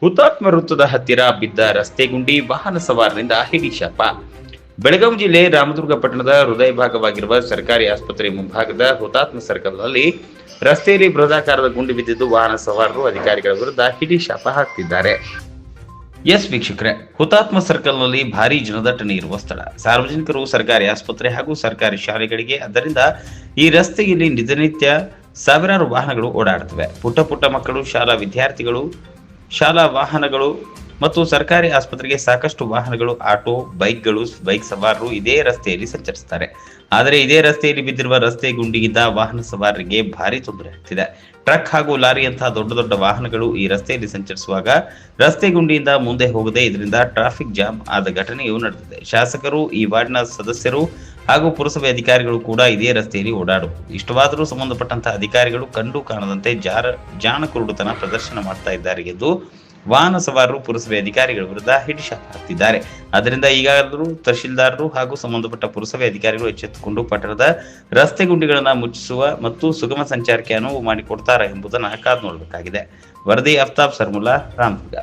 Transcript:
ಹುತಾತ್ಮ ವೃತ್ತದ ಹತ್ತಿರ ಬಿದ್ದ ರಸ್ತೆ ಗುಂಡಿ ವಾಹನ ಸವಾರರಿಂದ ಹಿಡಿಶಾಪ. ಬೆಳಗಾವಿ ಜಿಲ್ಲೆ ರಾಮದುರ್ಗ ಪಟ್ಟಣದ ಹೃದಯ ಭಾಗವಾಗಿರುವ ಸರ್ಕಾರಿ ಆಸ್ಪತ್ರೆ ಮುಂಭಾಗದ ಹುತಾತ್ಮ ಸರ್ಕಲ್ನಲ್ಲಿ ರಸ್ತೆಯಲ್ಲಿ ಬೃಹದಾಕಾರದ ಗುಂಡಿ ಬಿದ್ದಿದ್ದು ವಾಹನ ಸವಾರರು ಅಧಿಕಾರಿಗಳ ವಿರುದ್ಧ ಹಿಡಿಶಾಪ ಹಾಕ್ತಿದ್ದಾರೆ. ಎಸ್ ವೀಕ್ಷಕರೇ, ಹುತಾತ್ಮ ಸರ್ಕಲ್ನಲ್ಲಿ ಭಾರಿ ಜನದಟ್ಟಣೆ ಇರುವ ಸ್ಥಳ. ಸಾರ್ವಜನಿಕರು ಸರ್ಕಾರಿ ಆಸ್ಪತ್ರೆ ಹಾಗೂ ಸರ್ಕಾರಿ ಶಾಲೆಗಳಿಗೆ, ಆದ್ದರಿಂದ ಈ ರಸ್ತೆಯಲ್ಲಿ ದಿನನಿತ್ಯ ಸಾವಿರಾರು ವಾಹನಗಳು ಓಡಾಡುತ್ತವೆ. ಪುಟ್ಟ ಮಕ್ಕಳು, ಶಾಲಾ ವಿದ್ಯಾರ್ಥಿಗಳು, ಶಾಲಾ ವಾಹನಗಳು ಮತ್ತು ಸರ್ಕಾರಿ ಆಸ್ಪತ್ರೆಗೆ ಸಾಕಷ್ಟು ವಾಹನಗಳು, ಆಟೋ, ಬೈಕ್ ಸವಾರರು ಇದೇ ರಸ್ತೆಯಲ್ಲಿ ಸಂಚರಿಸುತ್ತಾರೆ. ಆದರೆ ಇದೇ ರಸ್ತೆಯಲ್ಲಿ ಬಿದ್ದಿರುವ ರಸ್ತೆ ಗುಂಡಿಯಿಂದ ವಾಹನ ಸವಾರರಿಗೆ ಭಾರಿ ತೊಂದರೆ ಆಗ್ತಿದೆ. ಟ್ರಕ್ ಹಾಗೂ ಲಾರಿಯಂತಹ ದೊಡ್ಡ ವಾಹನಗಳು ಈ ರಸ್ತೆಯಲ್ಲಿ ಸಂಚರಿಸುವಾಗ ರಸ್ತೆ ಗುಂಡಿಯಿಂದ ಮುಂದೆ ಹೋಗದೆ ಇದರಿಂದ ಟ್ರಾಫಿಕ್ ಜಾಮ್ ಆದ ಘಟನೆಯೂ ನಡೆದಿದೆ. ಶಾಸಕರು, ಈ ವಾರ್ಡ್ನ ಸದಸ್ಯರು ಹಾಗೂ ಪುರಸಭೆ ಅಧಿಕಾರಿಗಳು ಕೂಡ ಇದೇ ರಸ್ತೆಯಲ್ಲಿ ಓಡಾಡುವುದು. ಇಷ್ಟವಾದರೂ ಸಂಬಂಧಪಟ್ಟಂತಹ ಅಧಿಕಾರಿಗಳು ಕಂಡು ಕಾಣದಂತೆ ಜಾಣ ಕುರುಡುತನ ಪ್ರದರ್ಶನ ಮಾಡ್ತಾ ಇದ್ದಾರೆ ಎಂದು ವಾಹನ ಸವಾರರು ಪುರಸಭೆ ಅಧಿಕಾರಿಗಳ ವಿರುದ್ಧ ಹಿಡಿಶಾಪ ಹಾಕ್ತಿದ್ದಾರೆ. ಆದ್ದರಿಂದ ಈಗಾಗಲೂ ತಹಶೀಲ್ದಾರರು ಹಾಗೂ ಸಂಬಂಧಪಟ್ಟ ಪುರಸಭೆ ಅಧಿಕಾರಿಗಳು ಎಚ್ಚೆತ್ತುಕೊಂಡು ಪಟ್ಟಣದ ರಸ್ತೆ ಗುಂಡಿಗಳನ್ನು ಮುಚ್ಚಿಸುವ ಮತ್ತು ಸುಗಮ ಸಂಚಾರಕ್ಕೆ ಅನುವು ಮಾಡಿಕೊಡ್ತಾರಾ ಎಂಬುದನ್ನು ಕಾದು ನೋಡಬೇಕಾಗಿದೆ. ವರದಿ ಅಫ್ತಾಬ್ ಸರ್ಮುಲ್ಲಾ, ರಾಮದುರ್ಗ.